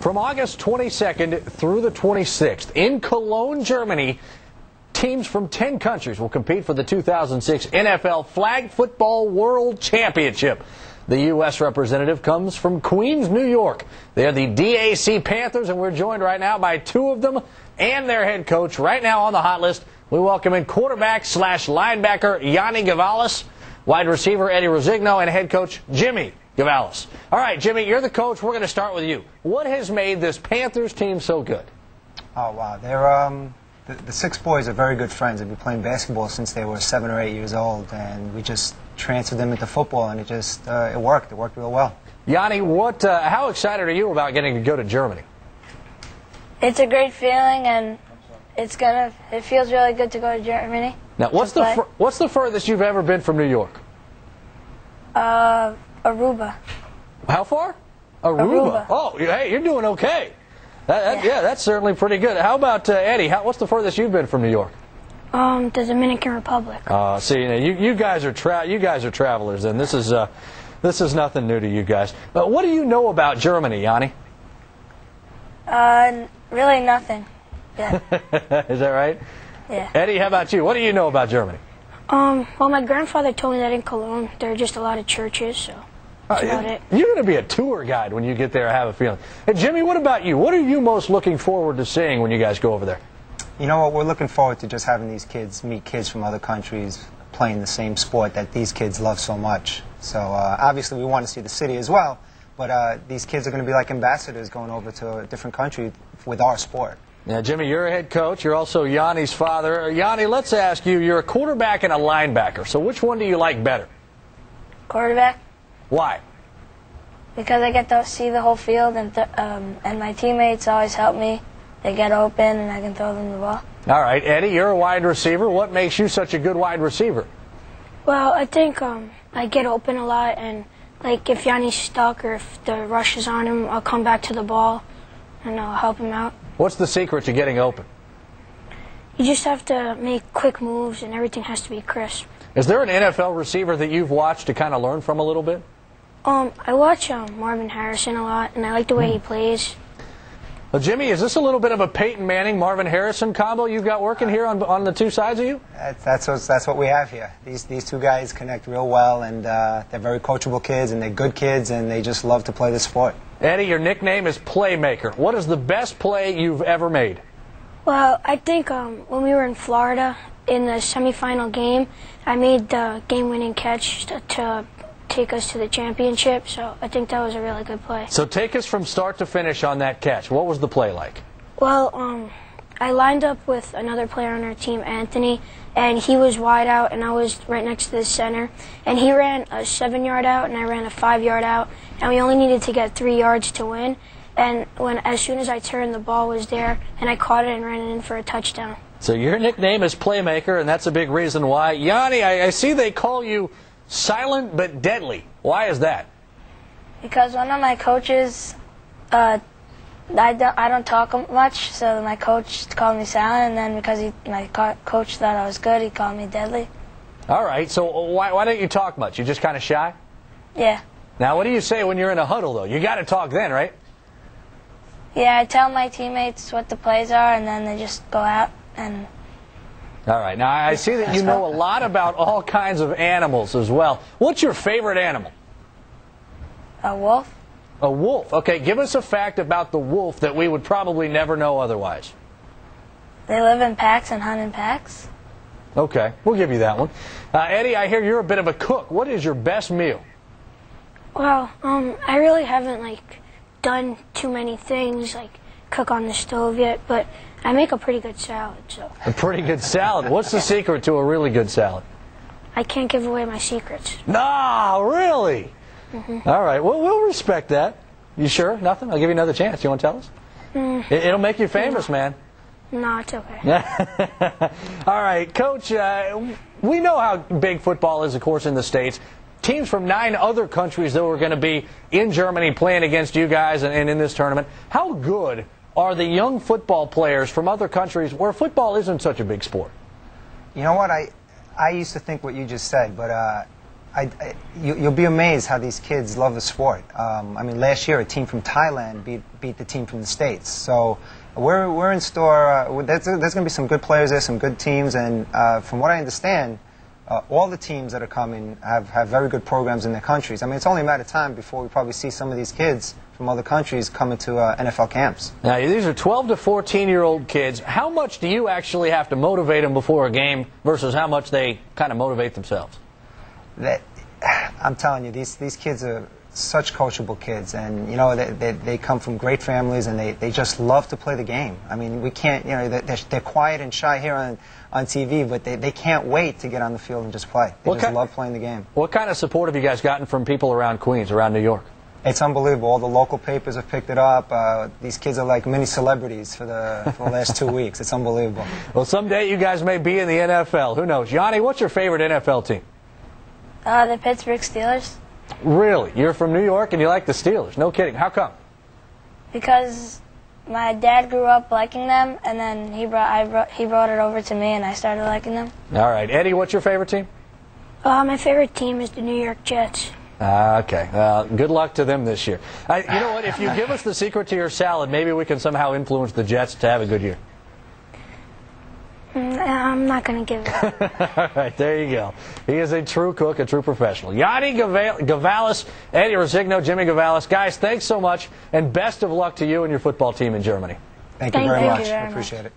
From August 22nd through the 26th, in Cologne, Germany, teams from 10 countries will compete for the 2006 NFL Flag Football World Championship. The U.S. representative comes from Queens, New York. They are the DAC Panthers, and we're joined right now by two of them and their head coach. Right now on the hot list, we welcome in quarterback/linebacker Yanni Gavalis, wide receiver Eddie Rosigno, and head coach Jimmy Gavalis. All right, Jimmy, you're the coach. We're going to start with you. What has made this Panthers team so good? Oh, wow. They're, the six boys are very good friends. They've been playing basketball since they were 7 or 8 years old, and we just transferred them into football, and it worked. It worked real well. Yanni, how excited are you about getting to go to Germany? It's a great feeling, and it feels really good to go to Germany. Now, what's the furthest you've ever been from New York? Aruba. How far? Aruba. Oh, hey, you're doing okay. Yeah, that's certainly pretty good. How about Eddie? What's the furthest you've been from New York? The Dominican Republic. See, you guys are travelers, and this is nothing new to you guys. But what do you know about Germany, Yanni? Really nothing. Yeah. Is that right? Yeah. Eddie, how about you? What do you know about Germany? Well, my grandfather told me that in Cologne there are just a lot of churches, so that's about it. You're going to be a tour guide when you get there, I have a feeling. Hey, Jimmy, what about you? What are you most looking forward to seeing when you guys go over there? You know what? We're looking forward to just having these kids meet kids from other countries playing the same sport that these kids love so much. So obviously we want to see the city as well, but these kids are going to be like ambassadors going over to a different country with our sport. Now, Jimmy, you're a head coach. You're also Yanni's father. Yanni, let's ask you, you're a quarterback and a linebacker, so which one do you like better? Quarterback. Why? Because I get to see the whole field, and my teammates always help me. They get open, and I can throw them the ball. All right, Eddie, you're a wide receiver. What makes you such a good wide receiver? Well, I think I get open a lot, and like if Yanni's stuck or if the rush is on him, I'll come back to the ball, and I'll help him out. What's the secret to getting open? You just have to make quick moves, and everything has to be crisp. Is there an NFL receiver that you've watched to kind of learn from a little bit? I watch Marvin Harrison a lot, and I like the way he plays. Well, Jimmy, is this a little bit of a Peyton Manning, Marvin Harrison combo you've got working here on the two sides of you? That's what we have here. These two guys connect real well, and they're very coachable kids, and they're good kids, and they just love to play the sport. Eddie, your nickname is Playmaker. What is the best play you've ever made? Well, I think when we were in Florida in the semifinal game, I made the game-winning catch to take us to the championship, so I think that was a really good play. So take us from start to finish on that catch. What was the play like? Well, I lined up with another player on our team, Anthony, and he was wide out, and I was right next to the center. And he ran a 7-yard out, and I ran a 5-yard out, and we only needed to get 3 yards to win. And as soon as I turned, the ball was there, and I caught it and ran it in for a touchdown. So your nickname is Playmaker, and that's a big reason why. Yanni, I see they call you silent but deadly. Why is that? Because one of my coaches, I don't talk much, so my coach called me silent, and then because my coach thought I was good, he called me deadly. All right, so why don't you talk much? You're just kind of shy? Yeah. Now, what do you say when you're in a huddle, though? You got to talk then, right? Yeah, I tell my teammates what the plays are, and then they just go out and... All right. Now, I see that you know a lot about all kinds of animals as well. What's your favorite animal? A wolf. A wolf. Okay, give us a fact about the wolf that we would probably never know otherwise. They live in packs and hunt in packs. Okay, we'll give you that one. Eddie, I hear you're a bit of a cook. What is your best meal? Well, I really haven't done too many things like cook on the stove yet, but I make a pretty good salad. So. A pretty good salad. What's the secret to a really good salad? I can't give away my secrets. No, really? Mm-hmm. All right, well, we'll respect that. You sure? Nothing? I'll give you another chance. You want to tell us? It'll make you famous, man. No, it's okay. All right, Coach, we know how big football is, of course, in the States. Teams from 9 other countries that were going to be in Germany playing against you guys and in this tournament. How good are the young football players from other countries where football isn't such a big sport? You know what? I used to think what you just said, but You'll be amazed how these kids love the sport. I mean, last year a team from Thailand beat the team from the States. So we're in store. There's going to be some good players there, some good teams, and from what I understand, all the teams that are coming have very good programs in their countries. I mean, it's only a matter of time before we probably see some of these kids from other countries coming to NFL camps. Now, these are 12 to 14-year-old kids. How much do you actually have to motivate them before a game versus how much they kind of motivate themselves? I'm telling you, these kids are such coachable kids, and you know they come from great families, and they just love to play the game. I mean, we can't, you know, they're quiet and shy here on TV, but they can't wait to get on the field and just play. They just love playing the game. What kind of support have you guys gotten from people around Queens, around New York? It's unbelievable. All the local papers have picked it up. These kids are like mini celebrities for the last 2 weeks. It's unbelievable. Well, someday you guys may be in the NFL. Who knows? Yanni, what's your favorite NFL team? The Pittsburgh Steelers. Really? You're from New York and you like the Steelers? No kidding. How come? Because my dad grew up liking them, and then he brought it over to me, and I started liking them. All right. Eddie, what's your favorite team? My favorite team is the New York Jets. Okay. Good luck to them this year. You know what? If you give us the secret to your salad, maybe we can somehow influence the Jets to have a good year. I'm not going to give it. All right, there you go. He is a true cook, a true professional. Yanni Gavalis, Eddie Rosigno, Jimmy Gavalis. Guys, thanks so much, and best of luck to you and your football team in Germany. Thank you very much. Thank you very I appreciate it.